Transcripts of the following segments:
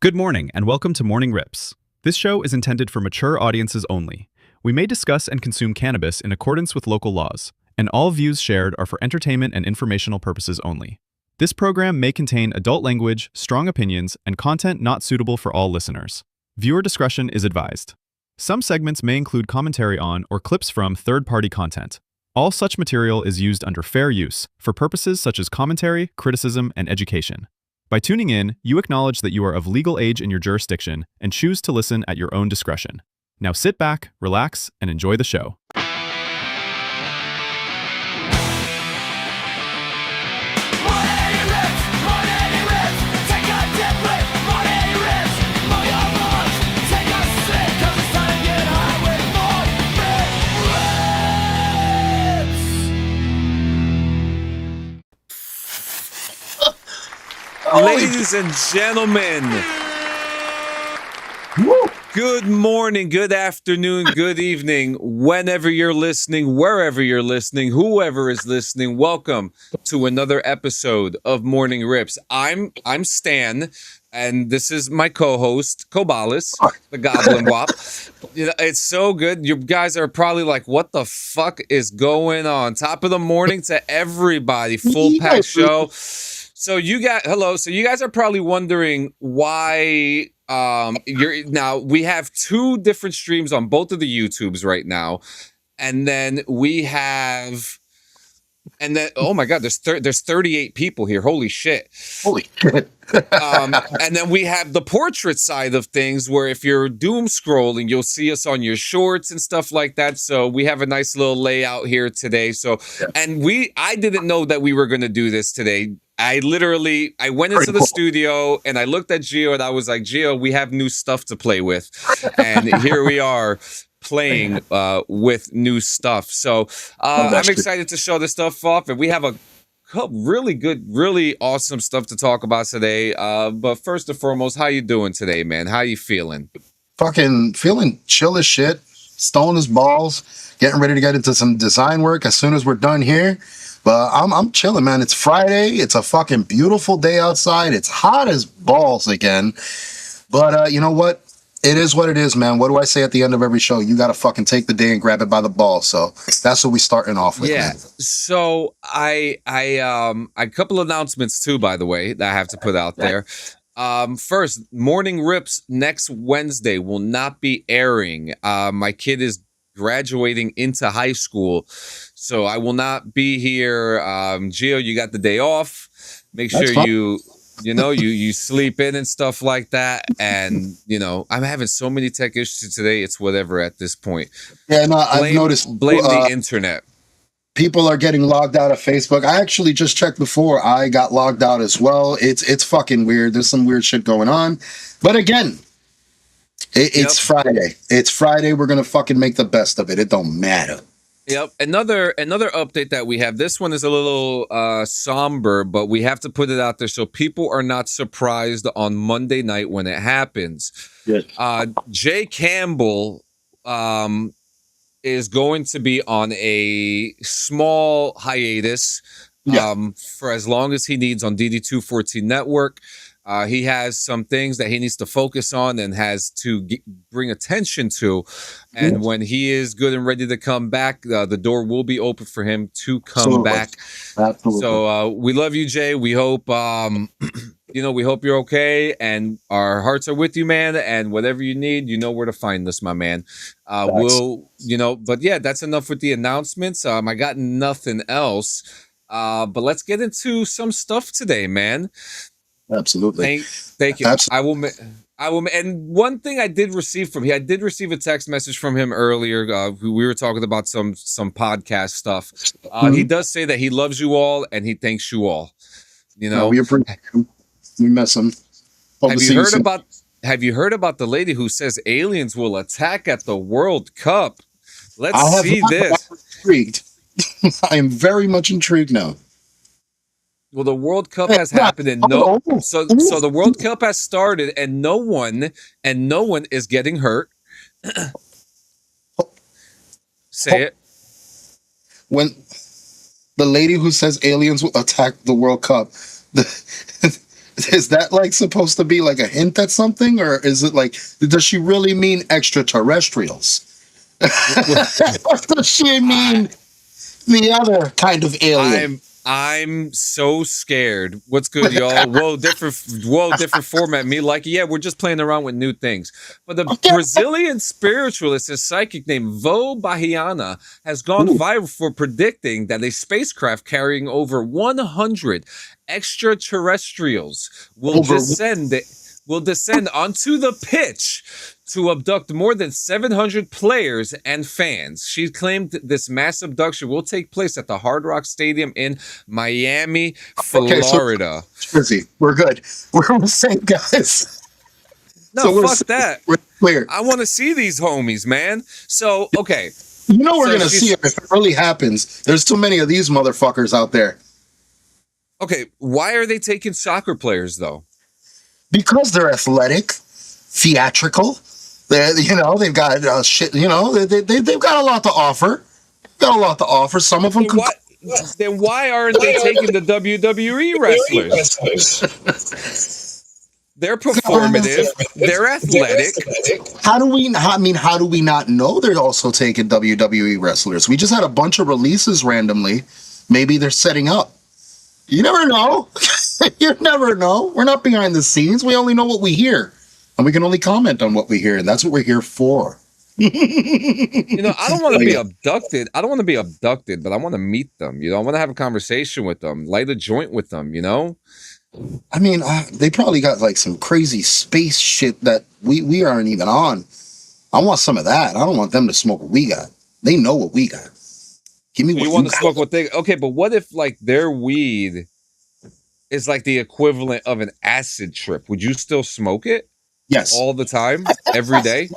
Good morning, and welcome to Morning Rips. This show is intended for mature audiences only. We may discuss and consume cannabis in accordance with local laws, and all views shared are for entertainment and informational purposes only. This program may contain adult language, strong opinions, and content not suitable for all listeners. Viewer discretion is advised. Some segments may include commentary on or clips from third-party content. All such material is used under fair use for purposes such as commentary, criticism, and education. By tuning in, you acknowledge that you are of legal age in your jurisdiction and choose to listen at your own discretion. Now sit back, relax, and enjoy the show. Ladies and gentlemen, good morning, good afternoon, good evening, whenever you're listening, wherever you're listening, whoever is listening. Welcome to another episode of Morning Rips. I'm Stan, and this is my co-host, Kobalis, the Goblin Wop. You know, it's so good. You guys are probably like, what the fuck is going on? Top of the morning to everybody. Full pack show. So you guys are probably wondering why we have two different streams on both of the YouTubes right now. And then oh my God, there's 38 people here. Holy shit. And then we have the portrait side of things where if you're doom scrolling, you'll see us on your shorts and stuff like that. So we have a nice little layout here today. So, and I didn't know that we were going to do this today. I went into the studio and I looked at Gio and I was like, Gio, we have new stuff to play with. And here we are playing with new stuff. So I'm excited to show this stuff off. And we have a really good, really awesome stuff to talk about today. But first and foremost, how you doing today, man? How you feeling? Fucking feeling chill as shit. Stoned as balls. Getting ready to get into some design work as soon as we're done here. But I'm chilling, man. It's Friday. It's a fucking beautiful day outside. It's hot as balls again. But you know what? It is what it is, man. What do I say at the end of every show? You got to fucking take the day and grab it by the balls. So that's what we're starting off with. Yeah. Man. So I a couple announcements too, by the way, that I have to put out there. First, Morning Rips next Wednesday will not be airing. My kid is graduating into high school, so I will not be here. Gio, you got the day off. Make sure you sleep in and stuff like that. And I'm having so many tech issues today. It's whatever at this point. Yeah, no, I've noticed. Blame the internet. People are getting logged out of Facebook. I actually just checked before. I got logged out as well. It's fucking weird. There's some weird shit going on. But again, it's Friday. It's Friday. We're gonna fucking make the best of it. It don't matter. Yep. Another update that we have. This one is a little somber, but we have to put it out there so people are not surprised on Monday night when it happens. Yes. Jay Campbell is going to be on a small hiatus for as long as he needs on DD214 Network. He has some things that he needs to focus on and has to bring attention to. And when he is good and ready to come back, the door will be open for him to come back. Absolutely. So we love you, Jay. We hope, we hope you're okay. And our hearts are with you, man. And whatever you need, you know where to find us, my man. But yeah, that's enough with the announcements. I got nothing else. But let's get into some stuff today, man. Absolutely. Thank you. Absolutely. I will. And one thing I did receive from him, I did receive a text message from him earlier. We were talking about some podcast stuff. He does say that he loves you all and he thanks you all. We appreciate him. We miss him. Have you heard about the lady who says aliens will attack at the World Cup? Let's see this. I'm intrigued. I am very much intrigued now. Well, the World Cup has happened and so the World Cup has started and no one is getting hurt. Say it. When the lady who says aliens will attack the World Cup, Is that like supposed to be like a hint at something, or is it like does she really mean extraterrestrials? Or does she mean the other kind of alien? I'm so scared. What's good, y'all? Whoa, different format. Me like, yeah, we're just playing around with new things. But the Brazilian spiritualist and psychic named Vo Bahiana has gone viral for predicting that a spacecraft carrying over 100 extraterrestrials will descend onto the pitch to abduct more than 700 players and fans. She claimed this mass abduction will take place at the Hard Rock Stadium in Miami, Florida. Jersey, we're good. We're the same guys. No, So fuck that. We're clear. I want to see these homies, man. So, okay. You know we're So gonna see it if it really happens. There's too many of these motherfuckers out there. Okay, why are they taking soccer players, though? Because they're athletic, theatrical. They've got shit. They've got a lot to offer. Got a lot to offer. Some of them. Then why aren't they taking the WWE wrestlers? They're performative. They're athletic. How do we not know they're also taking WWE wrestlers? We just had a bunch of releases randomly. Maybe they're setting up. You never know. You never know. We're not behind the scenes. We only know what we hear. And we can only comment on what we hear. And that's what we're here for. I don't want to be abducted. I don't want to be abducted, but I want to meet them. I want to have a conversation with them, light a joint with them, I mean, they probably got like some crazy space shit that we aren't even on. I want some of that. I don't want them to smoke what we got. They know what we got. Give me what you want to smoke what they... Okay, but what if like their weed is like the equivalent of an acid trip? Would you still smoke it? Yes. All the time? Every day?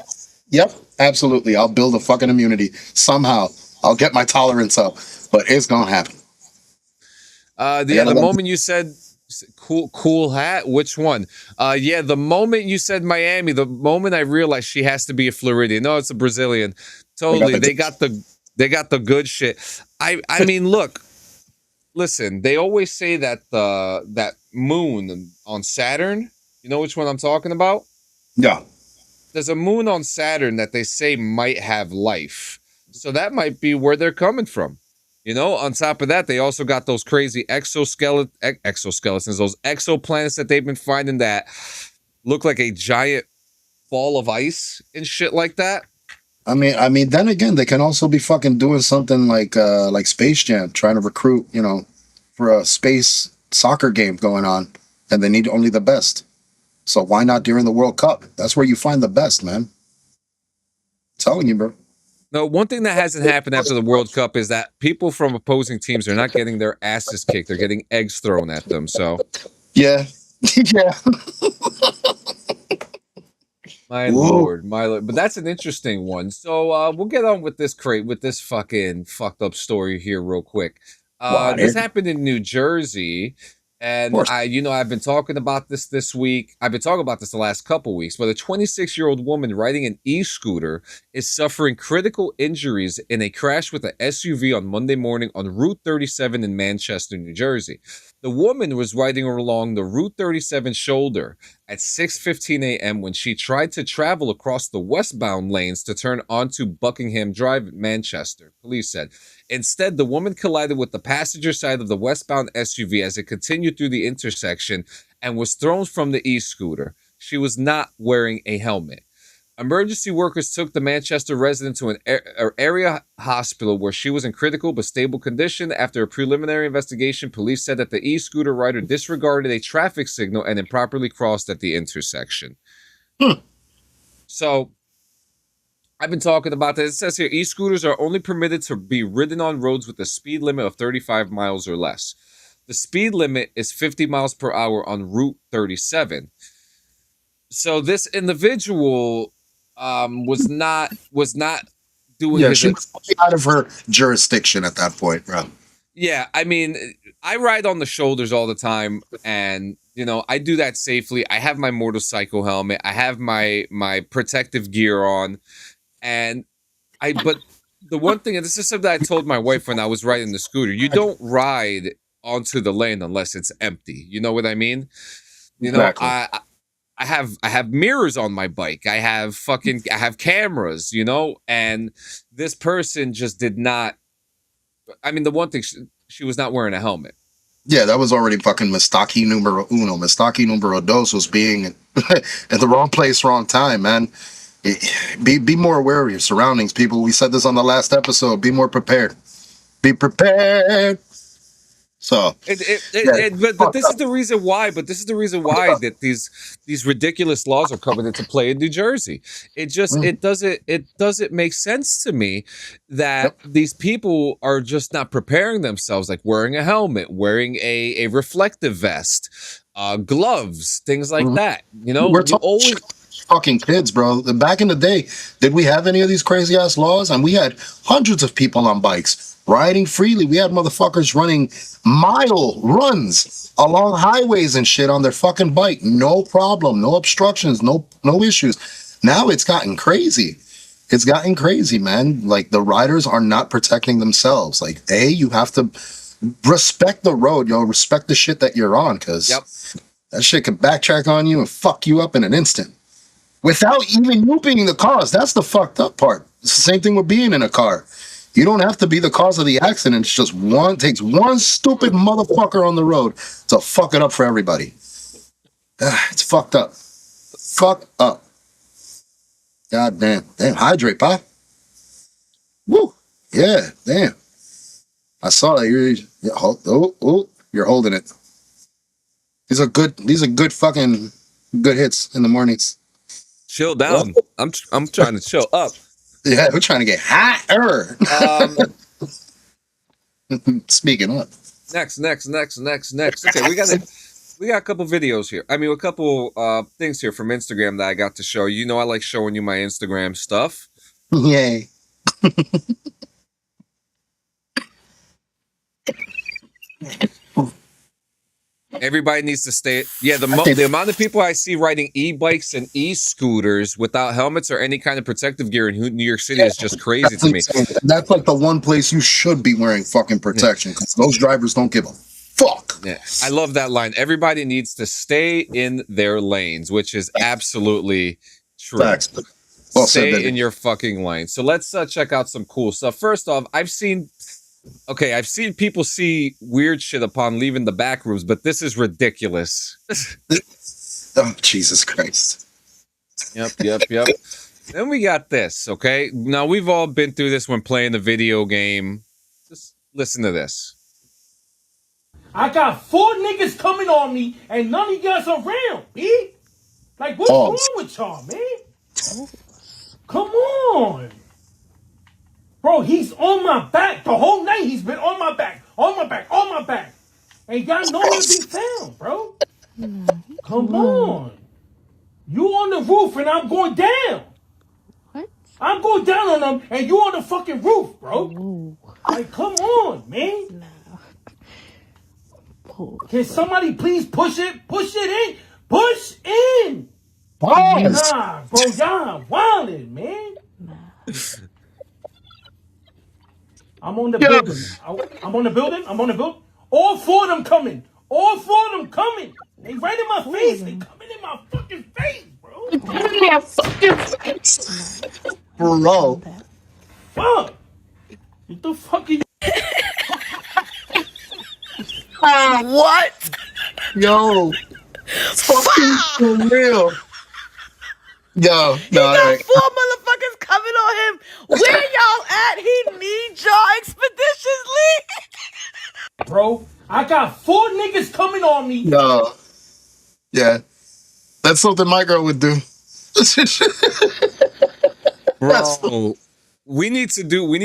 Yep, absolutely. I'll build a fucking immunity. Somehow. I'll get my tolerance up. But it's gonna happen. The moment you said cool hat, which one? The moment you said Miami, the moment I realized she has to be a Floridian. No, it's a Brazilian. Totally. They got the good shit. I mean, look. Listen, they always say that that moon on Saturn, you know which one I'm talking about? Yeah. There's a moon on Saturn that they say might have life. So that might be where they're coming from. On top of that, they also got those crazy exoskeletons, those exoplanets that they've been finding that look like a giant ball of ice and shit like that. I mean, then again, they can also be fucking doing something like Space Jam, trying to recruit, for a space soccer game going on, and they need only the best. So why not during the World Cup? That's where you find the best, man. I'm telling you, bro. No, one thing that hasn't happened after the World Cup is that people from opposing teams are not getting their asses kicked. They're getting eggs thrown at them. So, yeah, yeah. My lord. But that's an interesting one. So we'll get on with this fucking fucked up story here real quick. This happened in New Jersey. And I've been talking about this week. I've been talking about this the last couple weeks, but a 26-year-old woman riding an e-scooter is suffering critical injuries in a crash with an SUV on Monday morning on Route 37 in Manchester, New Jersey. The woman was riding along the Route 37 shoulder at 6:15 a.m. when she tried to travel across the westbound lanes to turn onto Buckingham Drive, Manchester, police said. Instead, the woman collided with the passenger side of the westbound SUV as it continued through the intersection and was thrown from the e-scooter. She was not wearing a helmet. Emergency workers took the Manchester resident to an area hospital where she was in critical but stable condition. After a preliminary investigation, police said that the e-scooter rider disregarded a traffic signal and improperly crossed at the intersection. So, I've been talking about this. It says here, e-scooters are only permitted to be ridden on roads with a speed limit of 35 miles or less. The speed limit is 50 miles per hour on Route 37. So this individual was not doing. Yeah, she was out of her jurisdiction at that point, bro. Yeah, I mean, I ride on the shoulders all the time, and I do that safely. I have my motorcycle helmet. I have my protective gear on, but the one thing, and this is something I told my wife when I was riding the scooter, you don't ride onto the lane unless it's empty. You know what I mean? You know, Exactly. I have mirrors on my bike. I have cameras, you know, and this person just did not. I mean, the one thing she was not wearing a helmet. Yeah, that was already fucking mistake numero uno. Mistake numero dos was being at the wrong place, wrong time, man. Be more aware of your surroundings, people. We said this on the last episode. Be more prepared. Be prepared. So, yeah, But this is the reason why. But this is the reason why that these ridiculous laws are coming into play in New Jersey. It doesn't make sense to me that these people are just not preparing themselves, like wearing a helmet, wearing a reflective vest, gloves, things like that. You know, we're you always. fucking kids, bro. Back in the day, did we have any of these crazy ass laws? And we had hundreds of people on bikes riding freely. We had motherfuckers running mile runs along highways and shit on their fucking bike. No problem, no obstructions, no issues. Now it's gotten crazy. It's gotten crazy, man. Like, the riders are not protecting themselves. Like, you have to respect the road, yo. Respect the shit that you're on, because that shit can backtrack on you and fuck you up in an instant. Without even you being the cause. That's the fucked up part. It's the same thing with being in a car. You don't have to be the cause of the accident. It's just takes one stupid motherfucker on the road to fuck it up for everybody. It's fucked up. Fucked up. God damn. Damn, hydrate, pop. Woo. Yeah, damn. I saw that. You're holding it. These are good fucking good hits in the mornings. Chill down. I'm trying to chill up. Yeah, we're trying to get hotter. Speaking of. Next. Okay, we got a couple videos here. I mean, a couple things here from Instagram that I got to show you. You know, I like showing you my Instagram stuff. Yay. Everybody needs to stay. Yeah, the amount of people I see riding e-bikes and e-scooters without helmets or any kind of protective gear in New York City is just crazy to me. That's like the one place you should be wearing fucking protection, because those drivers don't give a fuck. Yeah, I love that line. Everybody needs to stay in their lanes, which is absolutely true. Facts. Well said, stay in your fucking lane. So let's check out some cool stuff. First off, I've seen people see weird shit upon leaving the back rooms, but this is ridiculous. Oh, Jesus Christ. Yep. Then we got this, okay? Now, we've all been through this when playing a video game. Just listen to this. I got 4 niggas coming on me, and none of you guys around, B. Like, what's wrong with y'all, man? Come on. Bro, he's on my back. The whole night he's been on my back. And y'all know where to be found, bro. Come on. You on the roof and I'm going down. What? I'm going down on them and you on the fucking roof, bro. Ooh. Like, come on, man. No. Can somebody please push it? Push it in. Push in. Pause. Nah, bro, y'all wildin', man. Nah. I'm on the building. I'm on the building. All 4 of them coming. They right in my face. They coming in my fucking face, bro. Bro. Fuck. What the fuck are you? What? Yo. Fucking for real. Yo. He got 4 motherfuckers coming on him. Where y'all at? He needs y'all expeditiously. Bro, I got 4 niggas coming on me. Yo. Yeah. That's something my girl would do. Bro, we need to do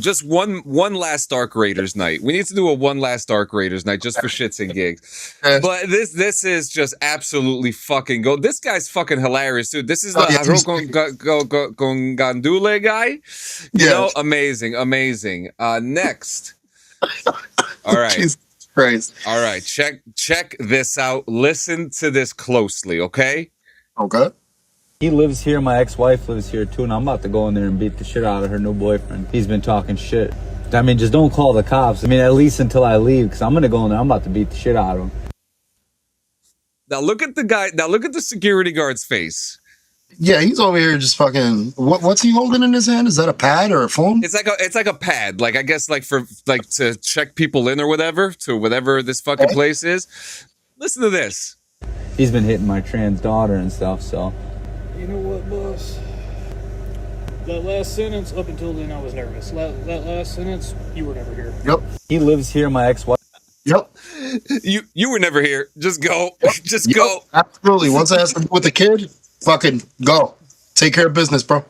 just one last Dark Raiders night. We need to do a one last Dark Raiders night just for shits and gigs. But this is just absolutely fucking go. This guy's fucking hilarious, dude. This is the Gandule guy. You know, amazing. Next. All right. Jesus Christ. All right. Check this out. Listen to this closely, okay? Okay. He lives here, my ex-wife lives here too, and I'm about to go in there and beat the shit out of her new boyfriend. He's been talking shit. I mean, just don't call the cops. I mean, at least until I leave, because I'm going to go in there. I'm about to beat the shit out of him. Now look at the guy. Now look at the security guard's face. Yeah, he's over here just fucking. What's he holding in his hand? Is that a pad or a phone? It's like a pad. Like, I guess, like, for like to check people in or whatever, to whatever this fucking place is. Listen to this. He's been hitting my trans daughter and stuff, so. You know what, boss? That last sentence, up until then, I was nervous. That last sentence, you were never here. Yep. He lives here, my ex-wife. Yep. You were never here. Just go. Just go. Absolutely. Once it has to do with the kid, fucking go. Take care of business, bro.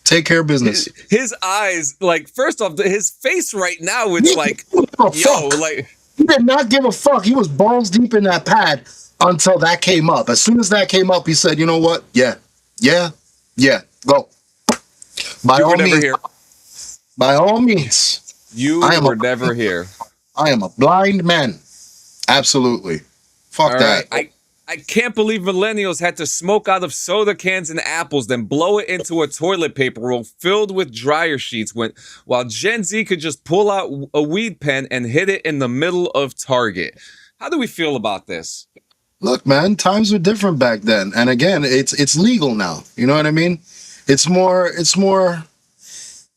Take care of business. His eyes, like, first off, his face right now, it's like, yo, like. He did not give a fuck. He was balls deep in that pad until that came up. As soon as that came up, he said, you know what? Yeah, go. You were never here. By all means. You were never here. I am a blind man. Absolutely. Fuck that. I can't believe millennials had to smoke out of soda cans and apples, then blow it into a toilet paper roll filled with dryer sheets, while Gen Z could just pull out a weed pen and hit it in the middle of Target. How do we feel about this? Look, man, times were different back then. And again, it's legal now. You know what I mean? It's more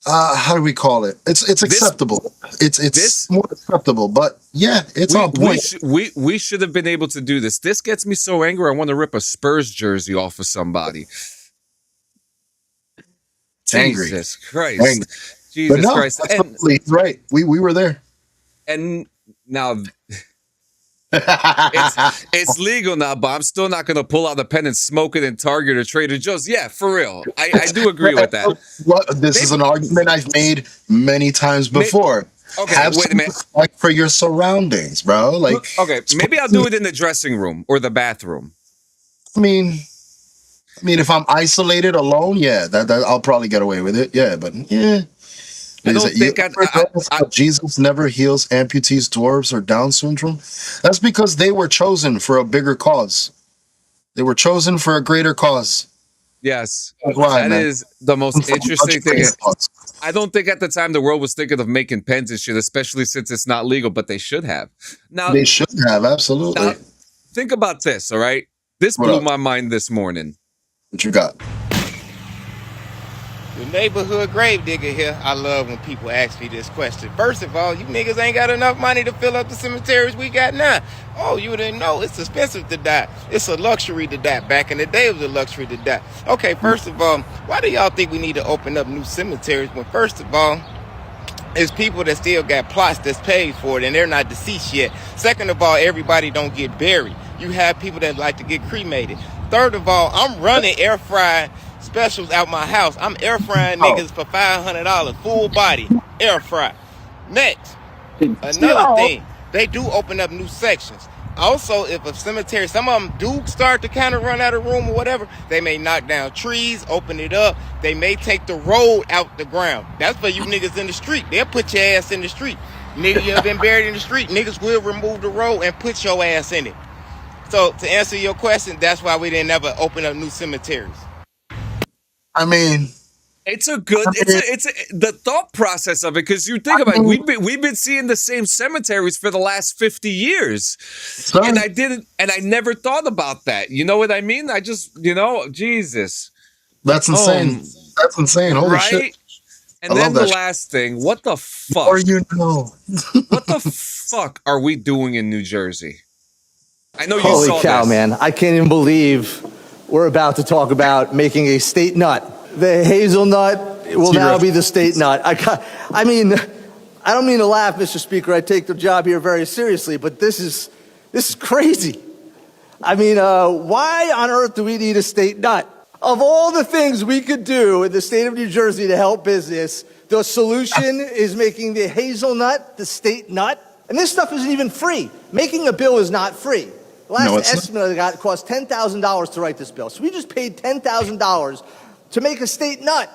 how do we call it? It's acceptable. It's more acceptable, but yeah, it's on point. We should have been able to do this. This gets me so angry. I want to rip a Spurs jersey off of somebody. Angry. Jesus Christ. Angry. Jesus but no, Christ. He's right. We were there. And now it's legal now, but I'm still not going to pull out a pen and smoke it in Target or Trader Joe's. Yeah, for real. I do agree with that. This is an argument I've made many times before. Okay, have wait a minute. Respect for your surroundings, bro. Like, okay, maybe I'll do it in the dressing room or the bathroom. I mean, if I'm isolated alone, yeah, that I'll probably get away with it. Yeah, but yeah. I don't think Jesus never heals amputees, dwarves, or Down syndrome. That's because they were chosen for a bigger cause. They were chosen for a greater cause. Yes, that is the most interesting thing. I don't think at the time the world was thinking of making pens and shit, especially since it's not legal, but they should have. Now they should have, absolutely. Now, think about this, all right? This blew my mind this morning. What you got? The neighborhood gravedigger here. I love when people ask me this question. First of all, you niggas ain't got enough money to fill up the cemeteries we got now. Oh, you didn't know it's expensive to die. It's a luxury to die. Back in the day, it was a luxury to die. Okay, first of all, why do y'all think we need to open up new cemeteries when, first of all, it's people that still got plots that's paid for it and they're not deceased yet. Second of all, everybody don't get buried. You have people that like to get cremated. Third of all, I'm running air fry specials out my house. I'm air frying niggas for $500, full body air fry. Next, another thing, they do open up new sections. Also, if a cemetery, some of them do start to kind of run out of room or whatever, they may knock down trees, open it up. They may take the road out the ground. That's for you niggas in the street. They'll put your ass in the street. Nigga, you have been buried in the street. Niggas will remove the road and put your ass in it. So to answer your question, that's why we didn't ever open up new cemeteries. I mean, it's the thought process of it, because you think about it, we've been seeing the same cemeteries for the last 50 years, and I never thought about that. You know what I mean? I just, Jesus, that's insane. That's insane. Holy shit! And then the last thing, what the fuck? Or what the fuck are we doing in New Jersey? I know you Holy saw cow, this. man! I can't even believe we're about to talk about making a state nut. The hazelnut will now be the state nut. I mean, I don't mean to laugh, Mr. Speaker. I take the job here very seriously, but this is crazy. I mean, why on earth do we need a state nut? Of all the things we could do in the state of New Jersey to help business, the solution is making the hazelnut the state nut. And this stuff isn't even free. Making a bill is not free. The last estimate I got cost $10,000 to write this bill. So we just paid $10,000 to make a state nut.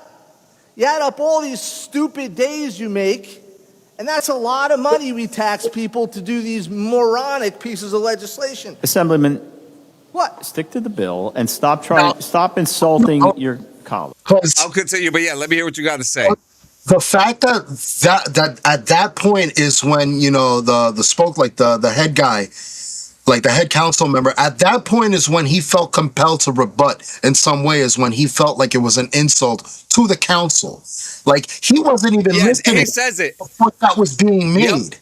You add up all these stupid days you make, and that's a lot of money we tax people to do these moronic pieces of legislation. Assemblyman, what? Stick to the bill and stop insulting your colleague. I'll continue, but yeah, let me hear what you got to say. The fact that at that point is when, you know, the spoke, like the head guy, like the head council member, at that point is when he felt compelled to rebut in some way, is when he felt like it was an insult to the council. Like he wasn't even listening. He says it. What that was being made.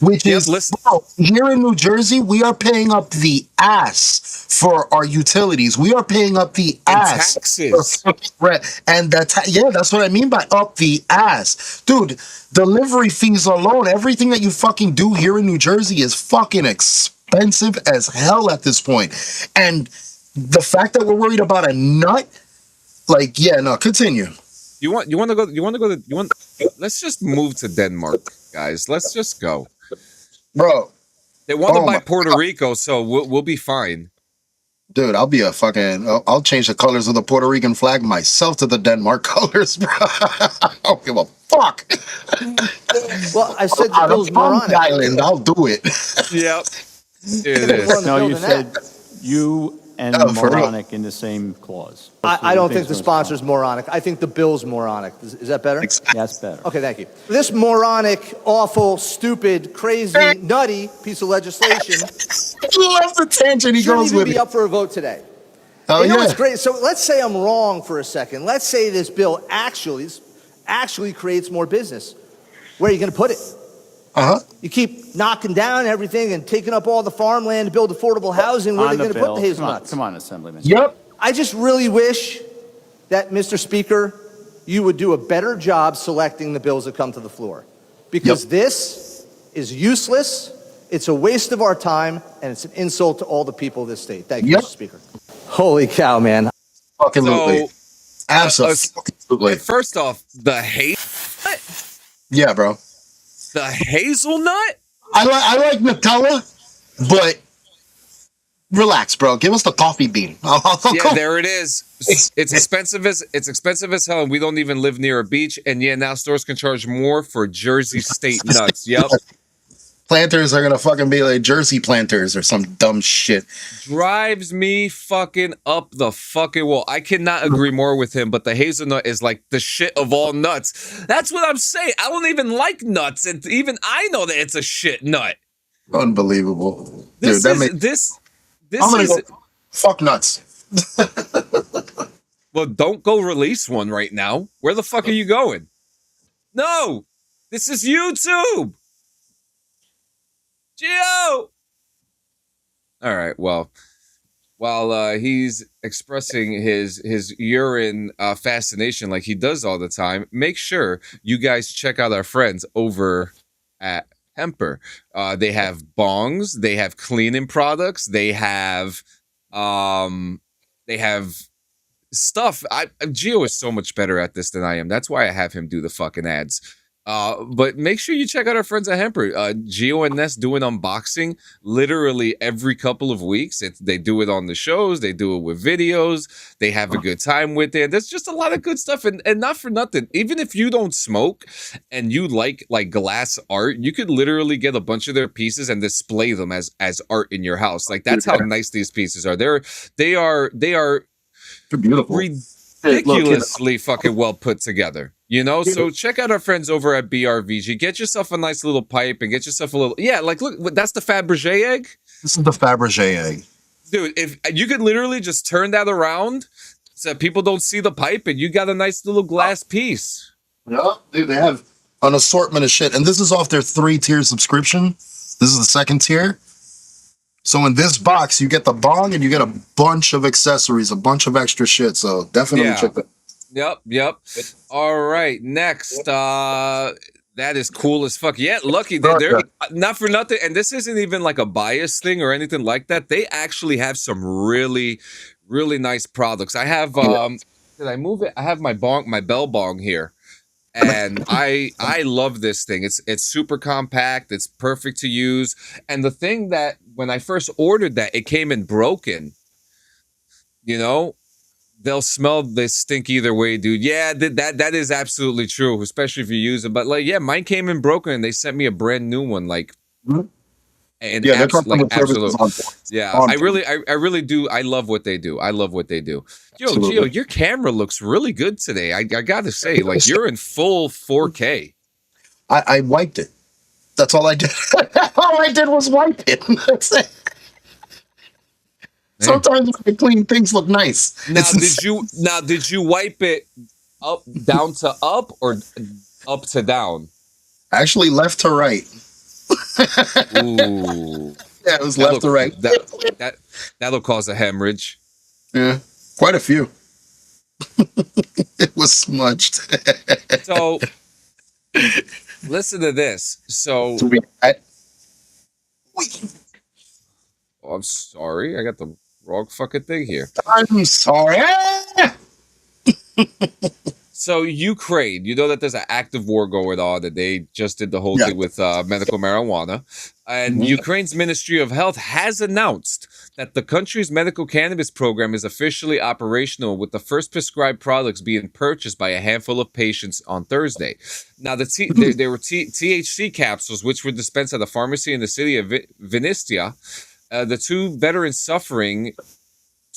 Which is, bro, here in New Jersey, we are paying up the ass for our utilities. We are paying up the ass taxes. And that's what I mean by up the ass. Dude, delivery fees alone, everything that you fucking do here in New Jersey is fucking expensive as hell at this point. And the fact that we're worried about a nut, like, yeah, no, continue. Let's just move to Denmark, guys. Let's just go. Bro, they want to buy Puerto Rico, so we'll be fine. Dude, I'll change the colors of the Puerto Rican flag myself to the Denmark colors, bro. I don't give a fuck. Well, I said the bill's moronic. Island, I'll do it. Yep. It is. No, you said you and moronic in the same clause. I don't think the sponsor's moronic. I think the bill's moronic. Is that better? That's better. Okay, thank you. This moronic, awful, stupid, crazy, nutty piece of legislation. I love the tangent he goes with. Shouldn't even be up for a vote today. Oh, you know what's great? So let's say I'm wrong for a second. Let's say this bill actually creates more business. Where are you going to put it? You keep knocking down everything and taking up all the farmland to build affordable housing. Where are they going to put the hazelnuts? Come on, Assemblyman. Yep. I just really wish that, Mr. Speaker, you would do a better job selecting the bills that come to the floor. Because this is useless, it's a waste of our time, and it's an insult to all the people of this state. Thank you, Mr. Speaker. Holy cow, man. Absolutely. Absolutely. First off, the hazelnut? Yeah, bro. The hazelnut? I like Nutella, but relax, bro. Give us the coffee bean. Yeah, there it is. It's expensive as hell, and we don't even live near a beach. And yeah, now stores can charge more for Jersey State nuts. Yep. Planters are gonna fucking be like Jersey planters or some dumb shit. Drives me fucking up the fucking wall. I cannot agree more with him, but the hazelnut is like the shit of all nuts. That's what I'm saying. I don't even like nuts, and even I know that it's a shit nut. Unbelievable. This Dude, I'm gonna go fuck nuts. Well, don't go release one right now. Where the fuck are you going? No! This is YouTube! Gio! All right, well, while he's expressing his urine fascination like he does all the time, make sure you guys check out our friends over at Hemper. They have bongs, they have cleaning products, they have stuff. Gio is so much better at this than I am. That's why I have him do the fucking ads. But make sure you check out our friends at Hemper. Gio and Ness doing unboxing literally every couple of weeks. They do it on the shows. They do it with videos. They have a good time with it. There's just a lot of good stuff. And not for nothing, even if you don't smoke and you like glass art, you could literally get a bunch of their pieces and display them as art in your house. Like, that's how nice these pieces are. They are beautiful. Ridiculously fucking well put together. You know, so check out our friends over at BRVG. Get yourself a nice little pipe and get yourself a little, like, look, that's the Fabergé egg. This is the Fabergé egg. Dude, if you could literally just turn that around so that people don't see the pipe and you got a nice little glass piece. Yeah, dude, they have an assortment of shit. And this is off their 3-tier subscription. This is the second tier. So in this box, you get the bong and you get a bunch of accessories, a bunch of extra shit. So definitely check that. Yep. All right, next. That is cool as fuck. Yeah, Lucky, they're not for nothing. And this isn't even like a bias thing or anything like that. They actually have some really, really nice products. I have, did I move it? I have my bell bong here. And I love this thing. It's super compact. It's perfect to use. And the thing that when I first ordered that, it came in broken. You know, they'll smell they stink either way, dude. Yeah, that is absolutely true, especially if you use it. But like, yeah, mine came in broken and they sent me a brand new one like And Yeah, their customer service is absolute. on point. Yeah, On I point. really do. I love what they do. I love what they do. Yo, Absolutely. Gio, your camera looks really good today. I gotta say, like you're in full 4K. I wiped it. That's all I did. All I did was wipe it. That's it. Sometimes when I clean, things look nice. Now, It's insane. did you wipe it up down to up or up to down? Actually left to right. Ooh, Yeah, it was left to right. That'll cause a hemorrhage. Yeah, quite a few. It was smudged. So, listen to this. So, oh, I'm sorry, I got the wrong fucking thing here. I'm sorry. So Ukraine, you know that there's an active war going on, and they just did the whole thing with medical marijuana. And Ukraine's Ministry of Health has announced that the country's medical cannabis program is officially operational, with the first prescribed products being purchased by a handful of patients on Thursday. Now, there were THC capsules, which were dispensed at a pharmacy in the city of Vinnytsia. Two veterans suffering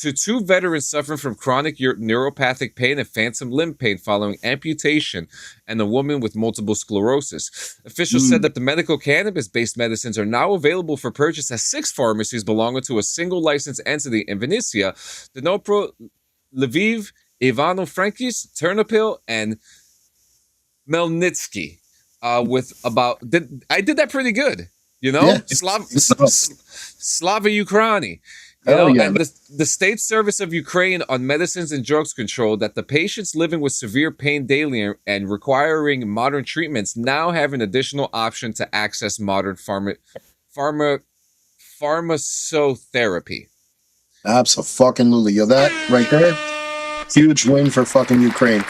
from chronic neuropathic pain and phantom limb pain following amputation, and a woman with multiple sclerosis. Officials said that the medical cannabis-based medicines are now available for purchase at 6 pharmacies belonging to a single licensed entity in Vinnytsia: Dnipro, Lviv, Ivano-Frankivsk, Ternopil, and Melnitsky. I did that pretty good, you know? Yeah. Slava Ukraini. And the State Service of Ukraine on Medicines and Drugs Control that the patients living with severe pain daily and requiring modern treatments now have an additional option to access modern pharmacotherapy. Absolutely. Yo, that right there, huge win for fucking Ukraine.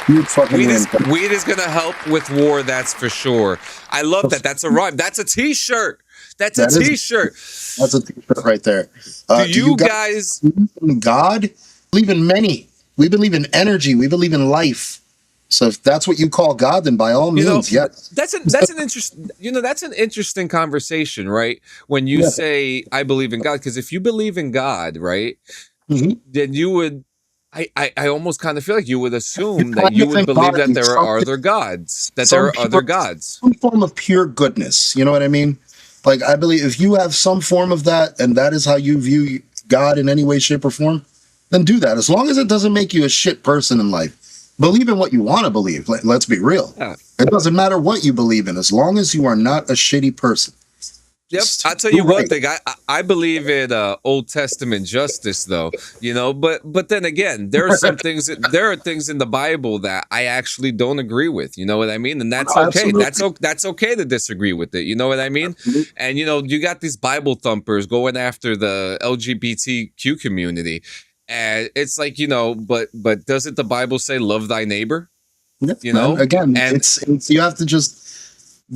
Huge fucking win. Weed is going to help with war, that's for sure. I love that. That's a rhyme. That's a t-shirt. That's a t-shirt. That's a t-shirt right there. Do you guys believe in God? We believe in many. We believe in energy. We believe in life. So if that's what you call God, then by all means, yes. That's an interesting. That's an interesting conversation, right? When you say I believe in God, because if you believe in God, right, then you would. I almost kind of feel like you would assume that you would believe that there are other gods. That there are other gods. Some form of pure goodness. You know what I mean? Like, I believe if you have some form of that, and that is how you view God in any way, shape, or form, then do that. As long as it doesn't make you a shit person in life. Believe in what you want to believe. Let's be real. Yeah. It doesn't matter what you believe in, as long as you are not a shitty person. Yep, I'll tell you one thing. I believe in Old Testament justice, though. But then again, there are some things. There are things in the Bible that I actually don't agree with. You know what I mean? And that's okay. That's okay to disagree with it. You know what I mean? Absolutely. And you got these Bible thumpers going after the LGBTQ community, and it's like but doesn't the Bible say love thy neighbor? Yep, again, and it's you have to just.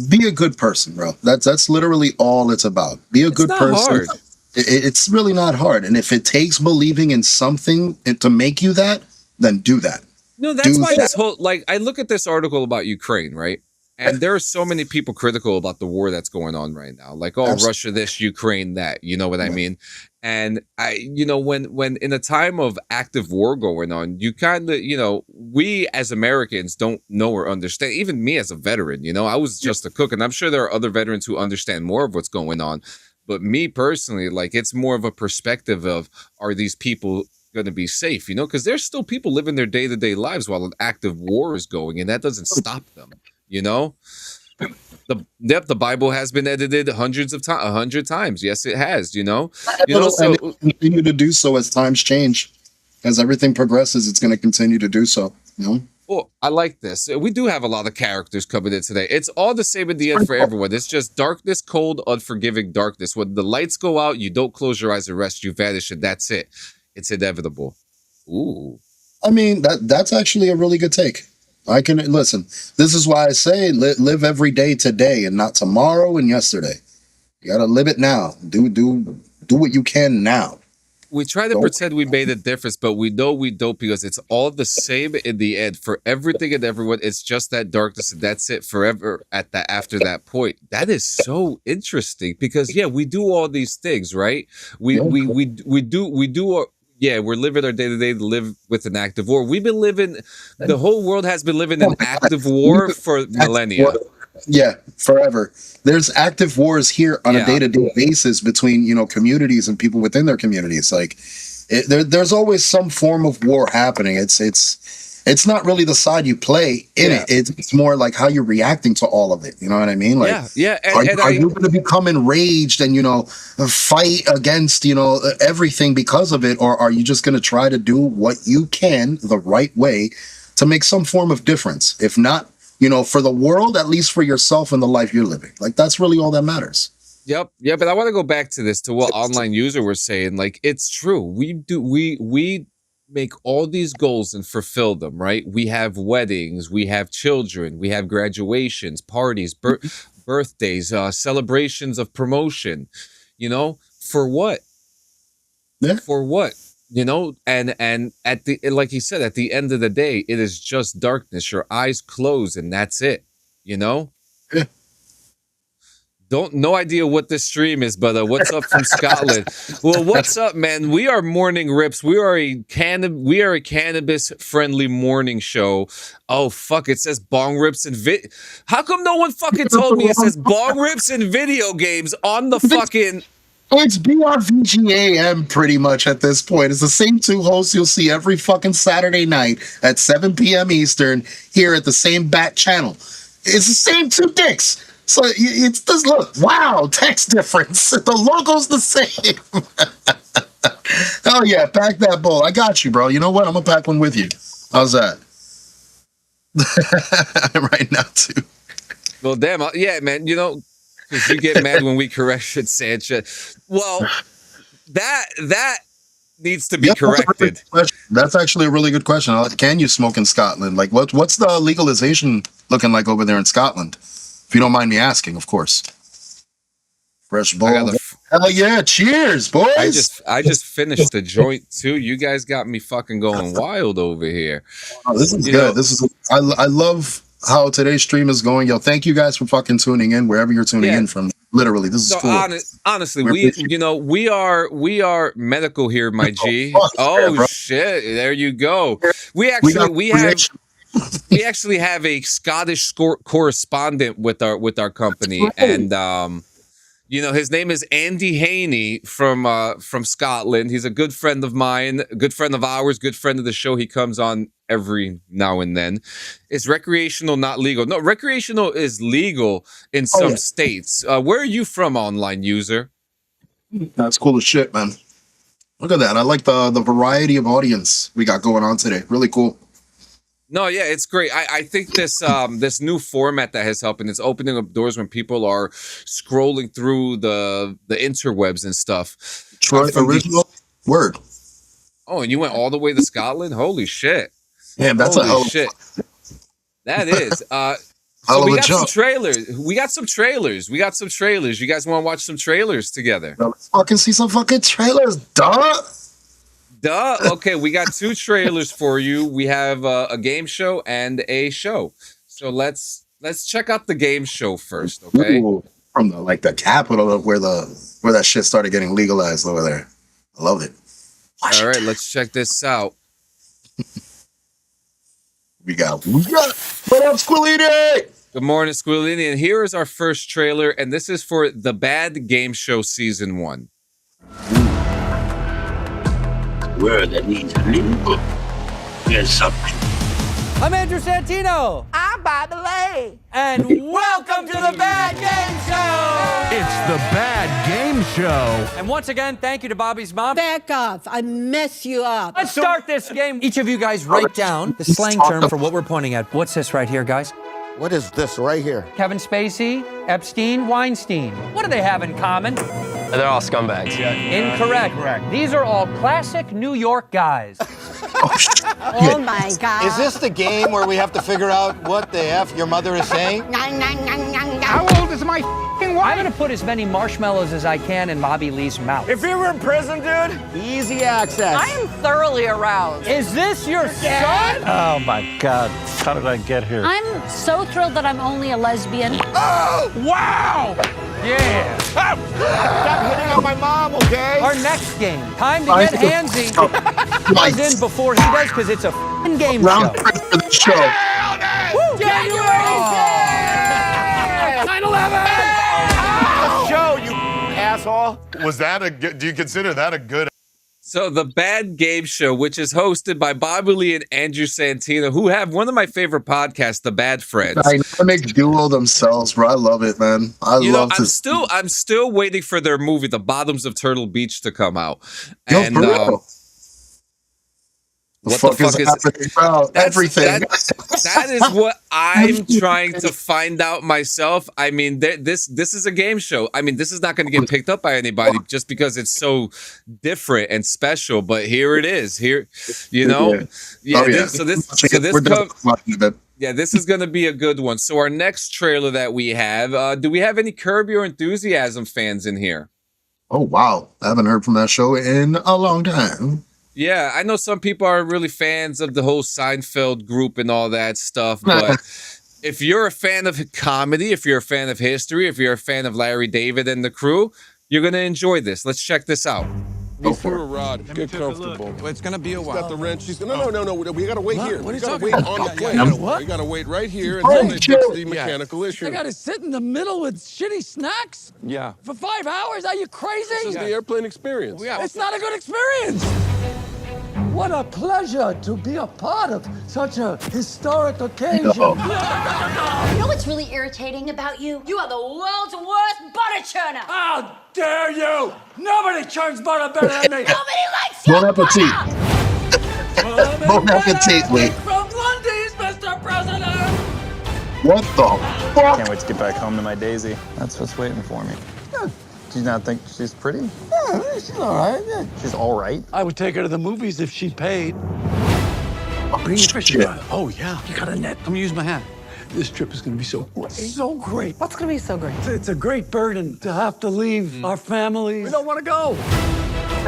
Be a good person, bro. That's literally all it's about. Be a good person. Hard. It's really not hard. And if it takes believing in something to make you that, then do that. No, that's why this whole I look at this article about Ukraine, right? And there are so many people critical about the war that's going on right now. Like, oh, absolutely. Russia this, Ukraine that. You know what I mean? And when in a time of active war going on, you kind of, we as Americans don't know or understand. Even me as a veteran, I was just a cook, and I'm sure there are other veterans who understand more of what's going on. But me personally, it's more of a perspective of, are these people going to be safe? Because there's still people living their day-to-day lives while an active war is going, and that doesn't stop them. The Bible has been edited 100 times. Yes, it has. So and it will continue to do so as times change, as everything progresses. It's going to continue to do so. Well, I like this. We do have a lot of characters coming in today. It's all the same in the end for everyone. It's just darkness, cold, unforgiving darkness. When the lights go out, you don't close your eyes and rest. You vanish, and that's it. It's inevitable. Ooh. I mean, that's actually a really good take. I can listen. This is why I say live every day today and not tomorrow and yesterday. You gotta live it now. Do what you can now. We try to pretend we made a difference, but we know we don't because it's all the same in the end for everything and everyone. It's just that darkness, and that's it forever. After that point, that is so interesting because we do all these things, right? We do. We're living our day to day to live with an active war. We've been living. The whole world has been living in active war for millennia. Yeah, forever. There's active wars here on a day-to-day basis between, communities and people within their communities. Like, there's always some form of war happening. It's not really the side you play in it. It's more like how you're reacting to all of it. You know what I mean? Like, are you going to become enraged and, fight against, everything because of it? Or are you just going to try to do what you can the right way to make some form of difference? If not, for the world, at least for yourself and the life you're living. Like, that's really all that matters. Yep. Yeah. But I want to go back to this, to what online user was saying. Like, it's true. We make all these goals and fulfill them, right? We have weddings, we have children, we have graduations, parties, birthdays, celebrations of promotion, for what? Yeah. For what? And at the, like he said, at the end of the day, it is just darkness. Your eyes close and that's it, Yeah. No idea what this stream is, but what's up from Scotland? Well, what's up, man? We are Morning Rips. We are a cannabis friendly morning show. Oh fuck! It says bong rips and How come no one fucking told me it says bong rips and video games on the fucking? It's BRVGAM pretty much at this point. It's the same two hosts you'll see every fucking Saturday night at 7 p.m. Eastern here at the same bat channel. It's the same two dicks. So it's this look. Wow, text difference. The logo's the same. Hell yeah, pack that bowl. I got you, bro. You know what? I'm gonna pack one with you. How's that? Right now too. Well, damn. Yeah, man. Because you get mad when we correct shit, Sanchez. Well, that needs to be corrected. That's actually a really good question. Can you smoke in Scotland? Like, what's the legalization looking like over there in Scotland? If you don't mind me asking, of course. Fresh bowl. Hell yeah! Cheers, boys. I just finished the joint too. You guys got me fucking going wild over here. Oh, this is good. I love how today's stream is going. Yo, thank you guys for fucking tuning in wherever you're tuning in from. Literally, this is cool. Honestly, we are medical here, my G. Oh shit! There you go. We actually have a Scottish correspondent with our company, and his name is Andy Haney from Scotland. He's a good friend of mine, a good friend of ours, good friend of the show. He comes on every now and then. Is recreational not legal? No, recreational is legal in some states. Where are you from, online user? That's cool as shit, man. Look at that. I like the variety of audience we got going on today. Really cool. No, yeah, it's great. I think this new format that has helped, and it's opening up doors when people are scrolling through the interwebs and stuff. Detroit original word. Oh, and you went all the way to Scotland? Holy shit! Yeah, that's holy shit. That is. So we got some trailers. We got some trailers. You guys want to watch some trailers together? Let's fucking see some fucking trailers, duh. Okay, we got two trailers for you. We have a game show and a show. So let's check out the game show first, okay? Ooh, from the capital of where that shit started getting legalized over there. I love it. All right, let's check this out. We got what up, Squillini? Good morning, Squillini. And here is our first trailer, and this is for The Bad Game Show Season 1. Where that needs a little. There's something. I'm Andrew Santino. I'm Bobby Lay. And welcome to the Bad Game Show. It's the Bad Game Show. And once again, thank you to Bobby's mom. Back off. I mess you up. Let's start this game. Each of you guys write down the slang term for what we're pointing at. What's this right here, guys? What is this right here? Kevin Spacey, Epstein, Weinstein. What do they have in common? They're all scumbags. Yeah. Incorrect. These are all classic New York guys. Oh my God. Is this the game where we have to figure out what the F your mother is saying? How old is my f***ing I'm gonna put as many marshmallows as I can in Bobby Lee's mouth. If you were in prison, dude, easy access. I am thoroughly aroused. Is this your son? Oh my God, how did I get here? I'm so thrilled that I'm only a lesbian. Oh, wow! Yeah. Stop hitting on my mom, okay? Our next game. Time to get handsy. Comes in before he does because it's a f***ing game Round show. three for the show. January 9/11! Show, you asshole. Was that a good, do you consider that a good? So the Bad Game Show, which is hosted by Bobby Lee and Andrew Santino, who have one of my favorite podcasts, The Bad Friends. Dynamic duo themselves, bro. I love it, man. I'm still waiting for their movie, The Bottoms of Turtle Beach, to come out. Yo, And for real. what the fuck is happening, bro? Everything. That is what I'm trying to find out myself. I mean, this is a game show. I mean, this is not going to get picked up by anybody just because it's so different and special. But here it is. Here, you know, So this is going to be a good one. So our next trailer that we have, do we have any Curb Your Enthusiasm fans in here? Oh wow, I haven't heard from that show in a long time. Yeah, I know some people are really fans of the whole Seinfeld group and all that stuff, but if you're a fan of comedy, if you're a fan of history, if you're a fan of Larry David and the crew, you're going to enjoy this. Let's check this out. Go through a rod. Get comfortable. Well, it's going to be a while. Got the wrench. No. We got to wait here. What are We you got to talking wait about? on the plane. We got to wait right here until they fix the mechanical issue. I got to sit in the middle with shitty snacks? Yeah. For 5 hours? Are you crazy? This is the airplane experience. It's not a good experience. What a pleasure to be a part of such a historic occasion. You know what's really irritating about you? You are the world's worst butter churner. How dare you! Nobody churns butter better than me. Nobody likes your Bon appetit. Bon appetit, wait. From Lundy's, Mr. President! What the fuck? Can't wait to get back home to my Daisy. That's what's waiting for me. Do you not think she's pretty? Yeah, she's all right. Yeah. She's all right. I would take her to the movies if she paid. Bring your fishing rod. Oh, yeah. You got a net. I'm gonna use my hand. This trip is gonna be so great. So great. What's gonna be so great? It's a great burden to have to leave our families. We don't want to go.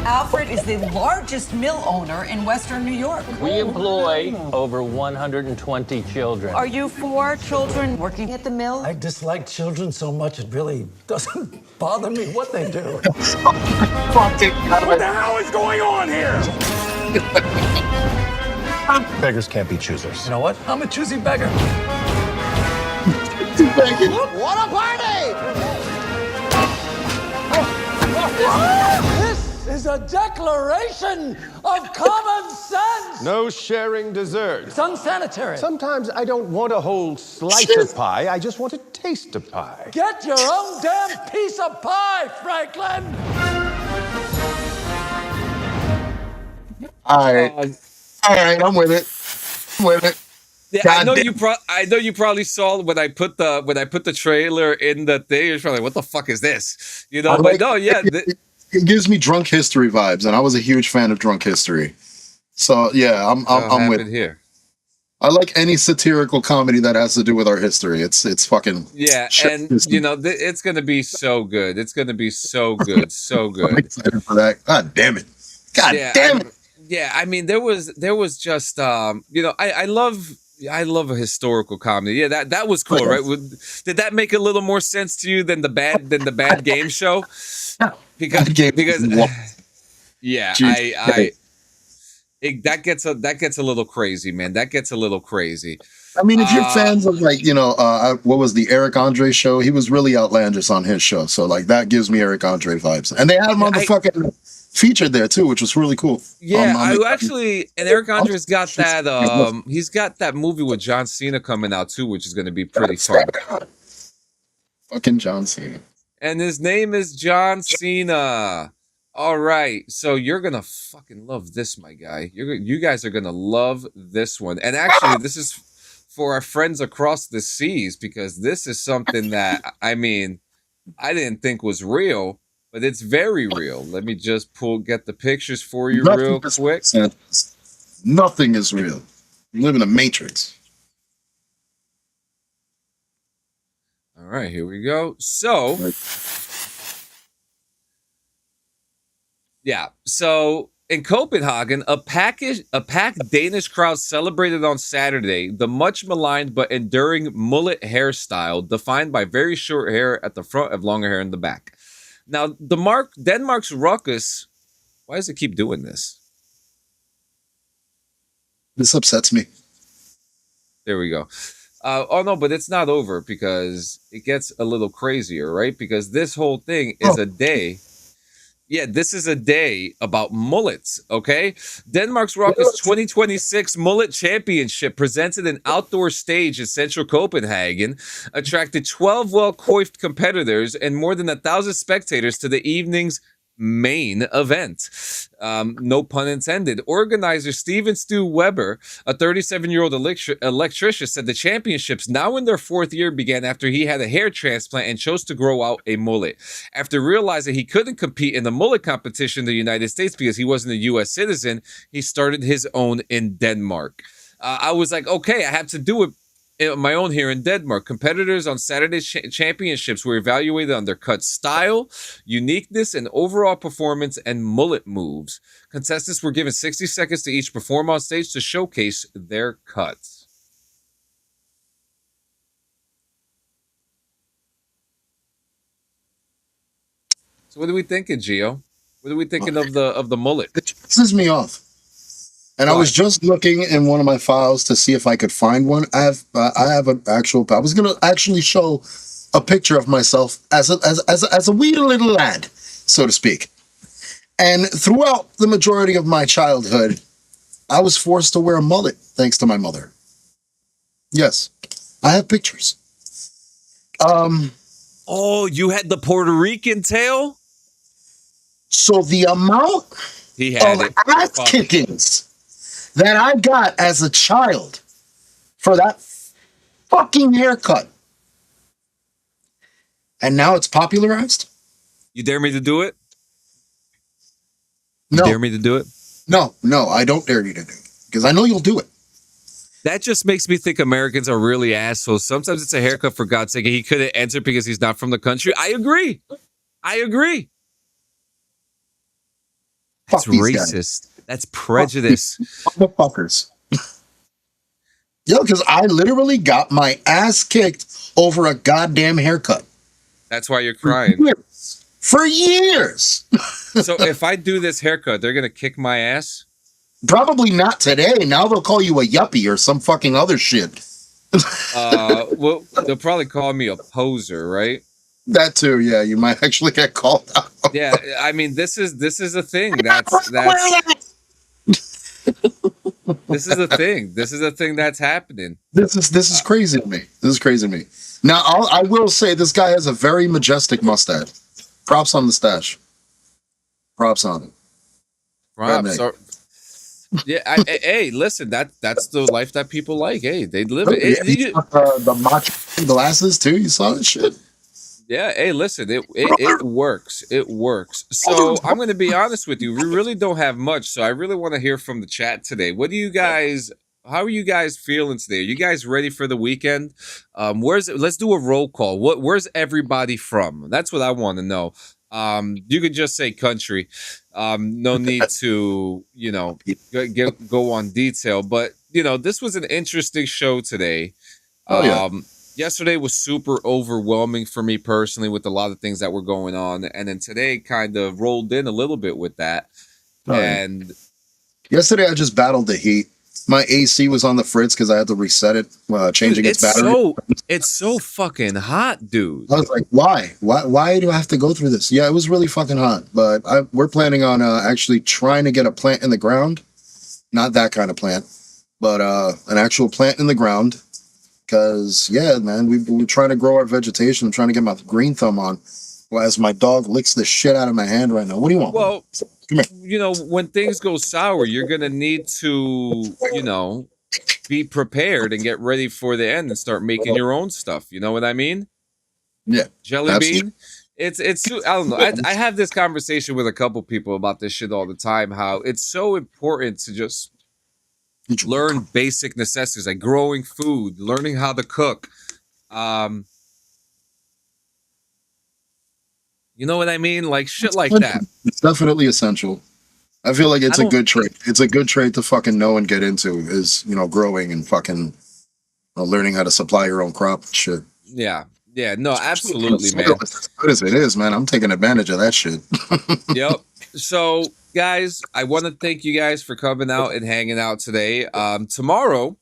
Alfred is the largest mill owner in Western New York. We employ over 120 children. Are you 4 children working at the mill? I dislike children so much it really doesn't bother me what they do. What the hell is going on here? Beggars can't be choosers. You know what? I'm a choosy beggar. What a party! This is a declaration of common sense. No sharing dessert. It's unsanitary. Sometimes I don't want a whole slice of pie. I just want a taste of pie. Get your own damn piece of pie, Franklin. All right, I'm with it. Yeah, I know you probably saw when I put the trailer in the thing. You're probably like, "What the fuck is this?" You know, but no, yeah, it gives me Drunk History vibes, and I was a huge fan of Drunk History. So yeah, I'm with it here. I like any satirical comedy that has to do with our history. It's fucking and you know it's gonna be so good. It's gonna be so good, so good. I'm excited for that. God damn it! God damn it! Yeah, I mean there was just you know I love a historical comedy. Yeah, that was cool, right? Did that make a little more sense to you than the bad game show? Because yeah, that gets a little crazy, man. That gets a little crazy. I mean, if you're fans of like what was the Eric Andre show? He was really outlandish on his show, so like that gives me Eric Andre vibes. And they had him motherfucking featured there too, which was really cool. Yeah, and Eric Andre's got that. He's got that movie with John Cena coming out too, which is going to be pretty fun. Fucking John Cena. And his name is John Cena. All right, so you're gonna fucking love this, my guy. You guys are gonna love this one. And actually, this is for our friends across the seas because this is something that I mean, I didn't think was real. But it's very real. Let me just get the pictures for you real quick. Nothing is real. You live in a matrix. All right, here we go. So, yeah. So in Copenhagen, a packed Danish crowd celebrated on Saturday the much maligned but enduring mullet hairstyle, defined by very short hair at the front and longer hair in the back. Now, Denmark's ruckus. Why does it keep doing this? This upsets me. There we go. Oh no, but it's not over because it gets a little crazier, right? Because this whole thing is a day. Yeah, this is a day about mullets, okay? Denmark's Raucous 2026 Mullet Championship, presented an outdoor stage in central Copenhagen, attracted 12 well-coiffed competitors and more than 1,000 spectators to the evening's main event. No pun intended. Organizer Steven Stu Weber, a 37-year-old electrician, said the championships, now in their fourth year, began after he had a hair transplant and chose to grow out a mullet. After realizing he couldn't compete in the mullet competition in the United States because he wasn't a U.S. citizen, he started his own in Denmark. I was like, okay, I have to do it my own here in Denmark. Competitors on Saturday's championships were evaluated on their cut style, uniqueness, and overall performance and mullet moves. Contestants were given 60 seconds to each perform on stage to showcase their cuts. So what are we thinking, Gio? What are we thinking of the mullet? It pisses me off. And I was just looking in one of my files to see if I could find one. I have an actual. I was gonna actually show a picture of myself as a wee little lad, so to speak. And throughout the majority of my childhood, I was forced to wear a mullet thanks to my mother. Yes, I have pictures. Oh, you had the Puerto Rican tail? So the amount of ass kickings that I got as a child for that fucking haircut. And now it's popularized? You dare me to do it? No. You dare me to do it? No, I don't dare you to do it. Because I know you'll do it. That just makes me think Americans are really assholes. Sometimes it's a haircut, for God's sake, and he couldn't enter because he's not from the country. I agree. That's racist. That's prejudice. Motherfuckers. Yo, because I literally got my ass kicked over a goddamn haircut. That's why you're crying. For years. So if I do this haircut, they're going to kick my ass? Probably not today. Now they'll call you a yuppie or some fucking other shit. Well, they'll probably call me a poser, right? That too, yeah. You might actually get called out. Yeah, I mean, this is a thing. This is a thing. This is a thing that's happening. This is crazy to me. Now, I will say this guy has a very majestic mustache. Props on the stash. Props on it. Props. Yeah. Hey, listen. That's the life that people like. Hey, they live it. The macho glasses too. You saw that shit. Yeah, hey, listen, it works. It works. So I'm going to be honest with you. We really don't have much, so I really want to hear from the chat today. How are you guys feeling today? Are you guys ready for the weekend? Let's do a roll call. Where's everybody from? That's what I want to know. You could just say country. No need to, go on detail. But, this was an interesting show today. Yesterday was super overwhelming for me personally with a lot of things that were going on. And then today kind of rolled in a little bit with that. And yesterday I just battled the heat. My AC was on the fritz because I had to reset it, changing its battery. It's so fucking hot, dude. I was like, why? Why do I have to go through this? Yeah, it was really fucking hot. But we're planning on actually trying to get a plant in the ground. Not that kind of plant, but an actual plant in the ground. Because, yeah, man, we're trying to grow our vegetation. I'm trying to get my green thumb on. Well, as my dog licks the shit out of my hand right now. What do you want? Well, when things go sour, you're going to need to, be prepared and get ready for the end and start making your own stuff. You know what I mean? Yeah. Jelly bean. It's I don't know. I have this conversation with a couple people about this shit all the time, how it's so important to just learn basic necessities like growing food, learning how to cook. You know what I mean? Like shit like that. It's definitely essential. I feel like it's a good trait. It's a good trait to fucking know and get into is, growing and fucking learning how to supply your own crop and shit. Yeah. Yeah. No, absolutely, man. As good as it is, man. I'm taking advantage of that shit. Yep. So, guys, I want to thank you guys for coming out and hanging out today. Tomorrow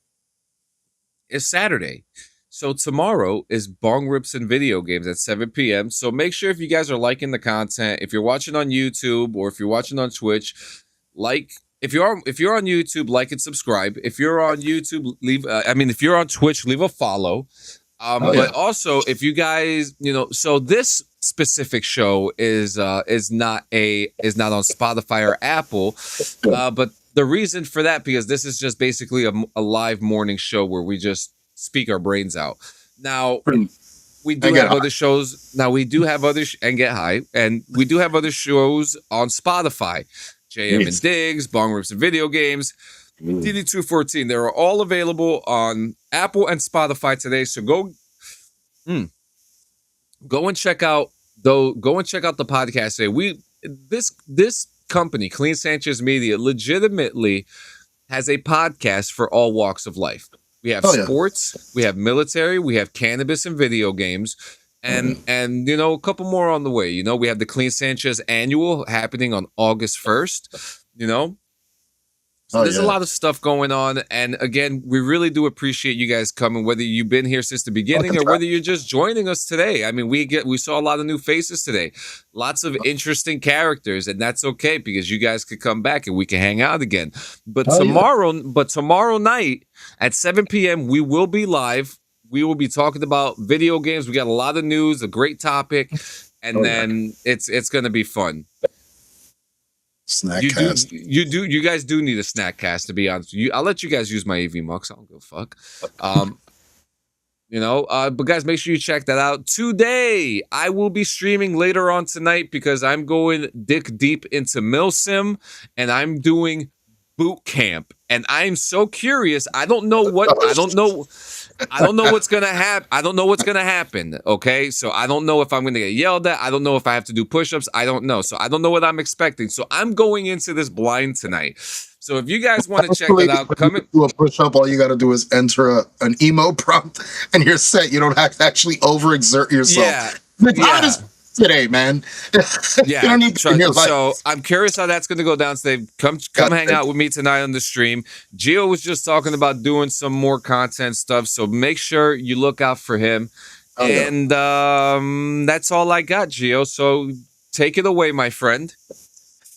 is Saturday. So tomorrow is Bong Rips and Video Games at 7 p.m. So make sure if you guys are liking the content, if you're watching on YouTube or if you're watching on Twitch, if you're on YouTube, like and subscribe. If you're on YouTube, if you're on Twitch, leave a follow. But also if you guys, so this specific show is not on Spotify or Apple, but the reason for that, because this is just basically a live morning show where we just speak our brains out. Now we do have other shows. Now we do have other and get high, and we do have other shows on Spotify. JM and Diggs, Bong Rips and Video Games, DD214. They're all available on Apple and Spotify today. So go and check out the podcast today. This company, Clean Sanchez Media, legitimately has a podcast for all walks of life. We have sports, we have military, we have cannabis and video games, and a couple more on the way. We have the Clean Sanchez annual happening on August 1st. So there's a lot of stuff going on, and again, we really do appreciate you guys coming, whether you've been here since the beginning or whether you're just joining us today. I mean, we saw a lot of new faces today, lots of interesting characters, and that's okay because you guys could come back and we can hang out again. But tomorrow night at 7 p.m. we will be live. We will be talking about video games. We got a lot of news, a great topic, and then it's going to be fun. Snackcast. You guys do need a snackcast, to be honest. I'll let you guys use my AV Mux. I don't give a fuck. But guys, make sure you check that out. Today, I will be streaming later on tonight because I'm going dick deep into Milsim and I'm doing boot camp. And I'm so curious. I don't know what's gonna happen. I don't know what's gonna happen. Okay, so I don't know if I'm gonna get yelled at. I don't know if I have to do push-ups. I don't know. So I don't know what I'm expecting. So I'm going into this blind tonight. So if you guys want to check it out, come in. Do a push-up. All you got to do is enter an emo prompt, and you're set. You don't have to actually overexert yourself. Yeah. Today, man. Yeah. So I'm curious how that's going to go down today. Come hang out with me tonight on the stream. Gio was just talking about doing some more content stuff, so make sure you look out for him. That's all I got, Gio. So take it away, my friend.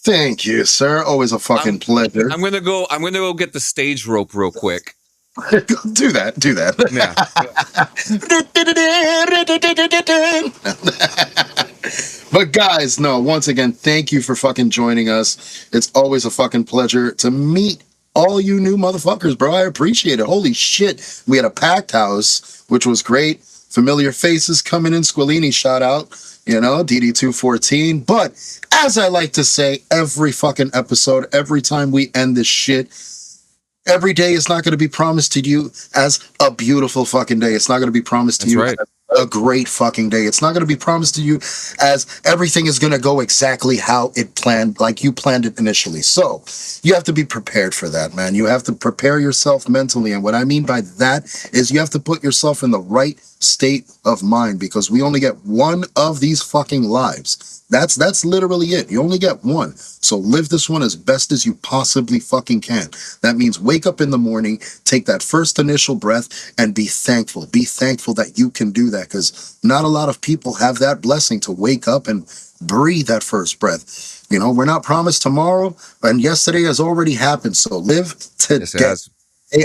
Thank you, sir. Always a fucking pleasure. I'm gonna go get the stage rope real quick. Do that. Yeah. But guys, once again, thank you for fucking joining us. It's always a fucking pleasure to meet all you new motherfuckers, bro. I appreciate it. Holy shit. We had a packed house, which was great. Familiar faces coming in. Squilini, shout out. DD214. But as I like to say, every fucking episode, every time we end this shit, every day is not going to be promised to you as a beautiful fucking day. It's not going to be promised to you as a great fucking day. It's not going to be promised to you as everything is going to go exactly how it planned, like you planned it initially. So you have to be prepared for that, man. You have to prepare yourself mentally. And what I mean by that is you have to put yourself in the right state of mind, because we only get one of these fucking lives. That's literally it. You only get one. So live this one as best as you possibly fucking can. That means wake up in the morning, take that first initial breath, and be thankful. Be thankful that you can do that, because not a lot of people have that blessing to wake up and breathe that first breath. We're not promised tomorrow, and yesterday has already happened. So live today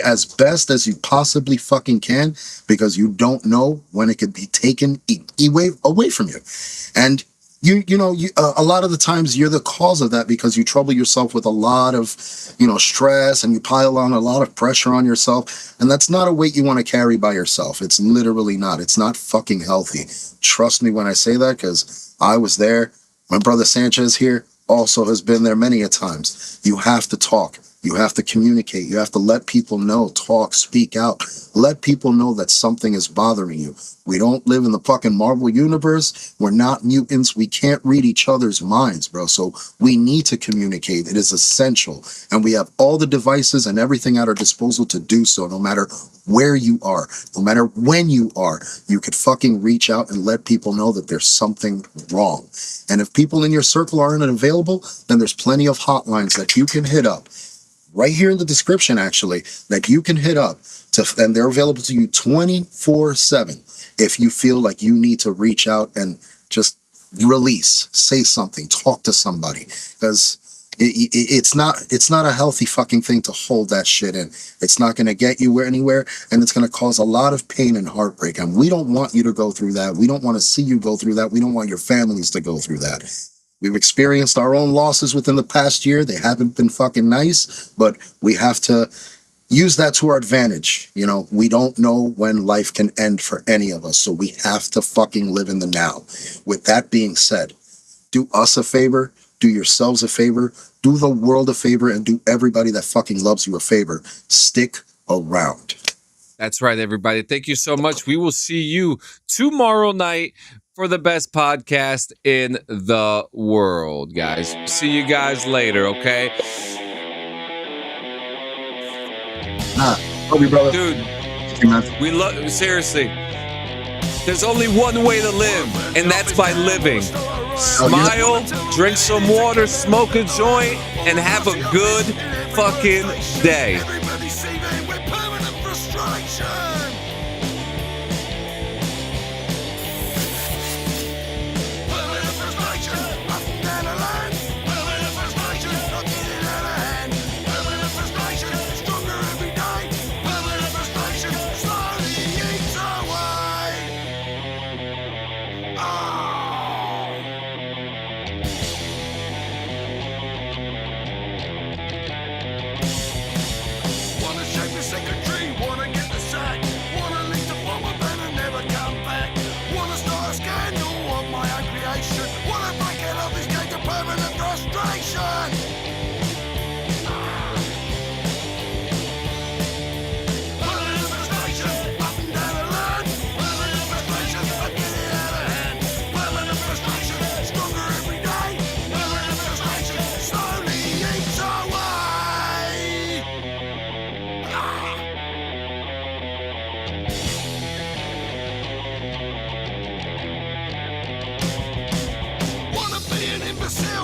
as best as you possibly fucking can, because you don't know when it could be taken away from you. And a lot of the times you're the cause of that, because you trouble yourself with a lot of, stress, and you pile on a lot of pressure on yourself. And that's not a weight you want to carry by yourself. It's literally not. It's not fucking healthy. Trust me when I say that, because I was there. My brother Sanchez here also has been there many a times. You have to talk. You have to communicate. You have to let people know, talk, speak out. Let people know that something is bothering you. We don't live in the fucking Marvel universe. We're not mutants. We can't read each other's minds, bro. So we need to communicate. It is essential. And we have all the devices and everything at our disposal to do so, no matter where you are, no matter when you are. You could fucking reach out and let people know that there's something wrong. And if people in your circle aren't available, then there's plenty of hotlines that you can hit up. Right here in the description, actually, that you can hit up and they're available to you 24/7 if you feel like you need to reach out and just release, say something, talk to somebody, because it's not a healthy fucking thing to hold that shit in. It's not going to get you anywhere, and it's going to cause a lot of pain and heartbreak, and we don't want you to go through that. We don't want to see you go through that. We don't want your families to go through that. We've experienced our own losses within the past year. They haven't been fucking nice, but we have to use that to our advantage. You know, we don't know when life can end for any of us, so we have to fucking live in the now. With that being said, do us a favor, do yourselves a favor, do the world a favor, and do everybody that fucking loves you a favor. Stick around. That's right, everybody. Thank you so much. We will see you tomorrow night for the best podcast in the world, guys. See you guys later, okay? Love you, brother. Dude, we love, seriously. There's only one way to live, and that's by living. Smile, drink some water, smoke a joint, and have a good fucking day.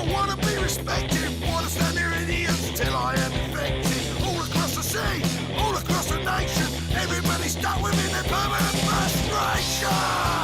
Wanna be respected, wanna stand near idiots till I am infected. All across the sea, all across the nation, everybody stuck within their permanent frustration.